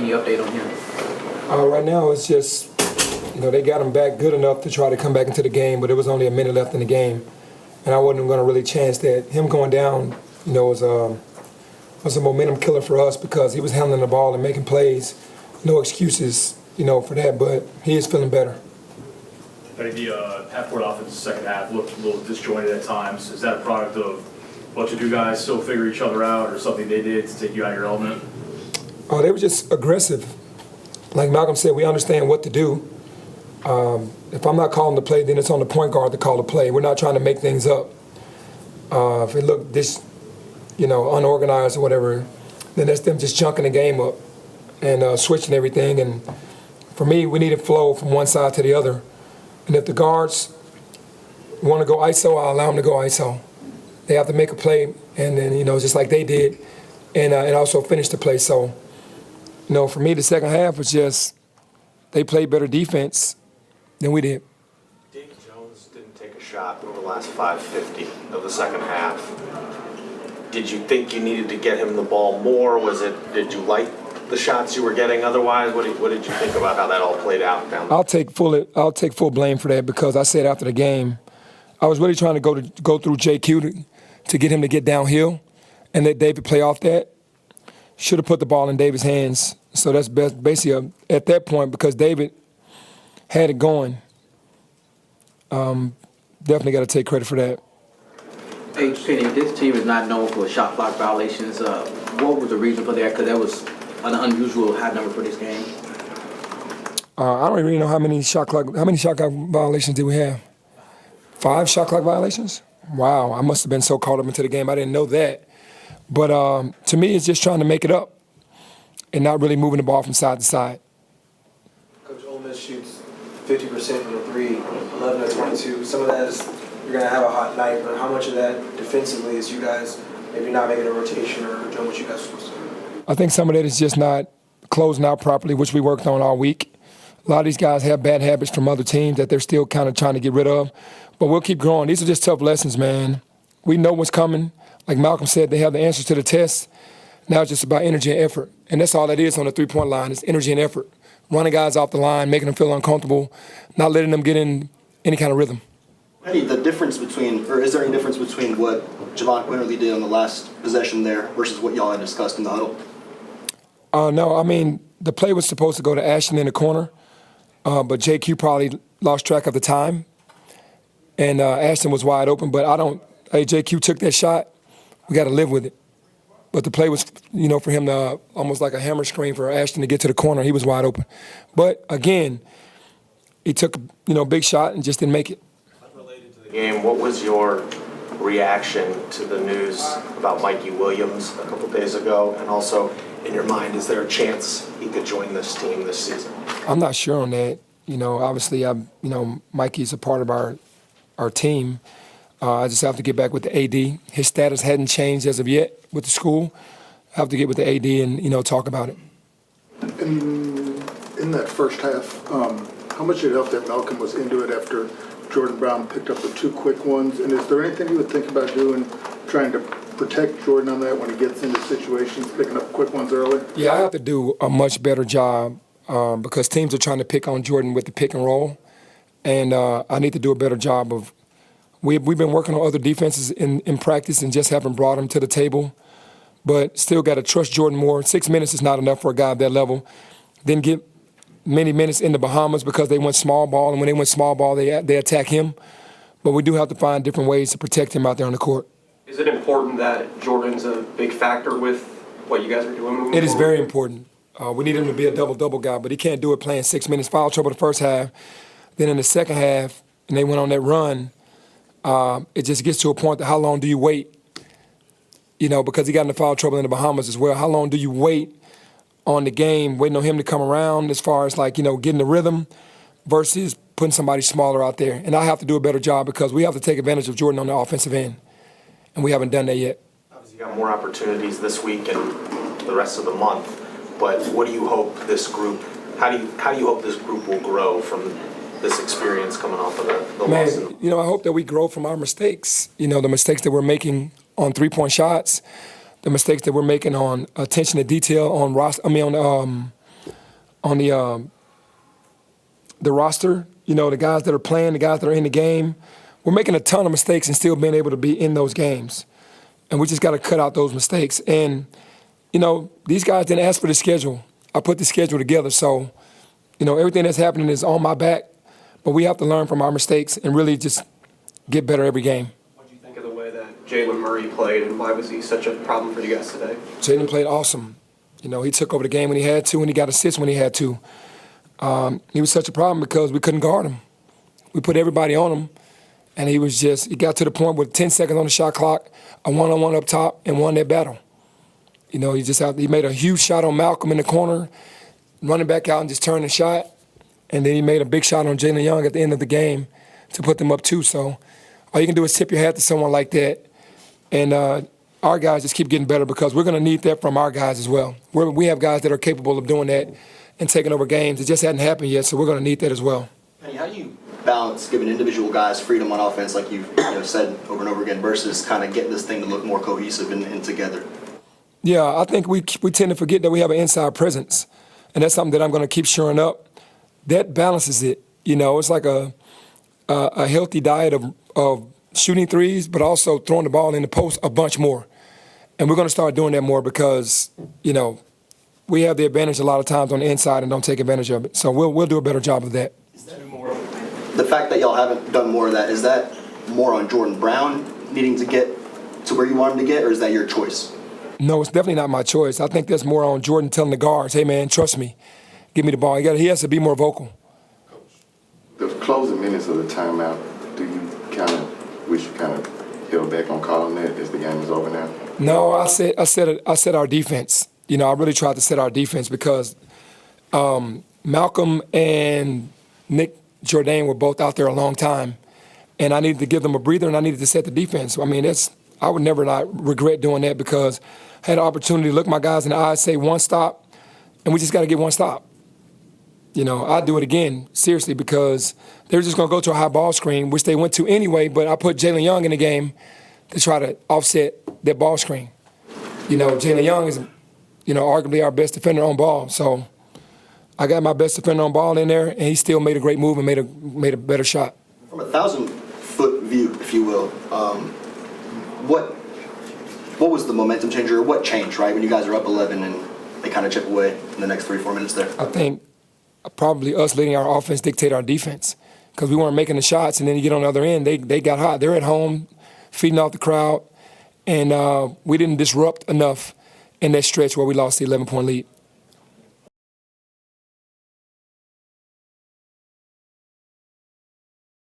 Any update on him? Right now, it's just, they got him back good enough to try to come back into the game, but it was only a minute left in the game. And I wasn't going to really chance that. Him going down, was a momentum killer for us because he was handling the ball and making plays. No excuses, for that, but he is feeling better. I think the half-court offense second half looked a little disjointed at times. Is that a product of a bunch of you guys still figure each other out or something they did to take you out of your element? Oh, they were just aggressive. Like Malcolm said, we understand what to do. If I'm not calling the play, then it's on the point guard to call the play. We're not trying to make things up. If it looked unorganized or whatever, then that's them just chunking the game up and switching everything. And for me, we need a flow from one side to the other. And if the guards want to go ISO, I'll allow them to go ISO. They have to make a play, and then, just like they did, and also finish the play. So, for me, the second half was just they played better defense than we did. Dave Jones didn't take a shot over the last 5:50 of the second half. Did you think you needed to get him the ball more? Did you like the shots you were getting otherwise? What did you think about how that all played out down there? I'll take full blame for that because I said after the game, I was really trying to go through JQ to get him to get downhill and let David play off that. Should have put the ball in David's hands. So that's basically at that point because David had it going. Definitely got to take credit for that. Hey, Penny, this team is not known for shot clock violations. What was the reason for that? Because that was an unusual high number for this game. I don't really know how many shot clock violations did we have? 5 shot clock violations? Wow, I must have been so caught up into the game I didn't know that. But to me, it's just trying to make it up and not really moving the ball from side to side. Coach, Ole Miss shoots 50% from the three, 11 to 22. Some of that is you're going to have a hot night, but how much of that defensively is you guys maybe not making a rotation or doing what you guys are supposed to do? I think some of that is just not closing out properly, which we worked on all week. A lot of these guys have bad habits from other teams that they're still kind of trying to get rid of. But we'll keep growing. These are just tough lessons, man. We know what's coming. Like Malcolm said, they have the answers to the test. Now it's just about energy and effort. And that's all that is on the three-point line is energy and effort. Running guys off the line, making them feel uncomfortable, not letting them get in any kind of rhythm. Is there any difference between what Javon Quinterly did on the last possession there versus what y'all had discussed in the huddle? No, I mean, the play was supposed to go to Ashton in the corner, but JQ probably lost track of the time. And Ashton was wide open, but JQ took that shot. We got to live with it. But the play was, for him to almost like a hammer screen for Ashton to get to the corner. He was wide open. But, again, he took, a big shot and just didn't make it. Unrelated to the game, what was your reaction to the news about Mikey Williams a couple days ago? And also, in your mind, is there a chance he could join this team this season? I'm not sure on that. Obviously, Mikey's a part of our team. I just have to get back with the AD. His status hadn't changed as of yet with the school. I have to get with the AD and, talk about it. In that first half, how much did it help that Malcolm was into it after Jordan Brown picked up the 2 quick ones? And is there anything you would think about doing, trying to protect Jordan on that when he gets into situations, picking up quick ones early? Yeah, I have to do a much better job because teams are trying to pick on Jordan with the pick and roll. And I need to do a better job of we've been working on other defenses in practice and just haven't brought them to the table. But still got to trust Jordan more. 6 minutes is not enough for a guy at that level. Didn't get many minutes in the Bahamas because they went small ball, and when they went small ball, they attack him. But we do have to find different ways to protect him out there on the court. Is it important that Jordan's a big factor with what you guys are doing moving forward? It is very important. We need him to be a double-double guy, but he can't do it playing 6 minutes. Foul trouble the first half. Then in the second half, and they went on that run, it just gets to a point that how long do you wait? Because he got into foul trouble in the Bahamas as well. How long do you wait on the game, waiting on him to come around as far as getting the rhythm versus putting somebody smaller out there? And I have to do a better job because we have to take advantage of Jordan on the offensive end, and we haven't done that yet. Obviously, you got more opportunities this week and the rest of the month. But what do you hope this group? How do you hope this group will grow from this experience coming off of the loss? I hope that we grow from our mistakes. The mistakes that we're making on three-point shots, the mistakes that we're making on attention to detail on the roster, the guys that are playing, the guys that are in the game, we're making a ton of mistakes and still being able to be in those games. And we just got to cut out those mistakes. And, these guys didn't ask for the schedule. I put the schedule together. So, everything that's happening is on my back. But we have to learn from our mistakes and really just get better every game. What do you think of the way that Jalen Murray played, and why was he such a problem for you guys today? Jalen played awesome. He took over the game when he had to, and he got assists when he had to. He was such a problem because we couldn't guard him. We put everybody on him, and he got to the point with 10 seconds on the shot clock, a one-on-one up top, and won that battle. He made a huge shot on Malcolm in the corner, running back out and just turned the shot, and then he made a big shot on Jalen Young at the end of the game to put them up 2. So all you can do is tip your hat to someone like that, and our guys just keep getting better because we're going to need that from our guys as well. We have guys that are capable of doing that and taking over games. It just hadn't happened yet, so we're going to need that as well. Penny, how do you balance giving individual guys freedom on offense, like you've said over and over again, versus kind of getting this thing to look more cohesive and together? Yeah, I think we tend to forget that we have an inside presence, and that's something that I'm going to keep shoring up. That balances it. It's like a healthy diet of shooting threes, but also throwing the ball in the post a bunch more. And we're going to start doing that more because, we have the advantage a lot of times on the inside and don't take advantage of it. So we'll do a better job of that. The fact that y'all haven't done more of that, is that more on Jordan Brown needing to get to where you want him to get, or is that your choice? No, it's definitely not my choice. I think that's more on Jordan telling the guards, hey, man, trust me. Give me the ball. He has to be more vocal. The closing minutes of the timeout, do you wish you held back on calling that as the game is over now? No, I said our defense. I really tried to set our defense because Malcolm and Nick Jordan were both out there a long time, and I needed to give them a breather, and I needed to set the defense. I would never not regret doing that because I had an opportunity to look my guys in the eyes, say one stop, and we just got to get one stop. I'd do it again, seriously, because they were just going to go to a high ball screen, which they went to anyway, but I put Jalen Young in the game to try to offset that ball screen. Jalen Young is, arguably our best defender on ball. So I got my best defender on ball in there, and he still made a great move and made a better shot. From a 1,000-foot view, if you will, what was the momentum changer, or what changed, right, when you guys are up 11 and they kind of chip away in the next 3-4 minutes there? I think probably us letting our offense dictate our defense because we weren't making the shots, and then you get on the other end, they got hot. They're at home feeding off the crowd, and we didn't disrupt enough in that stretch where we lost the 11-point lead.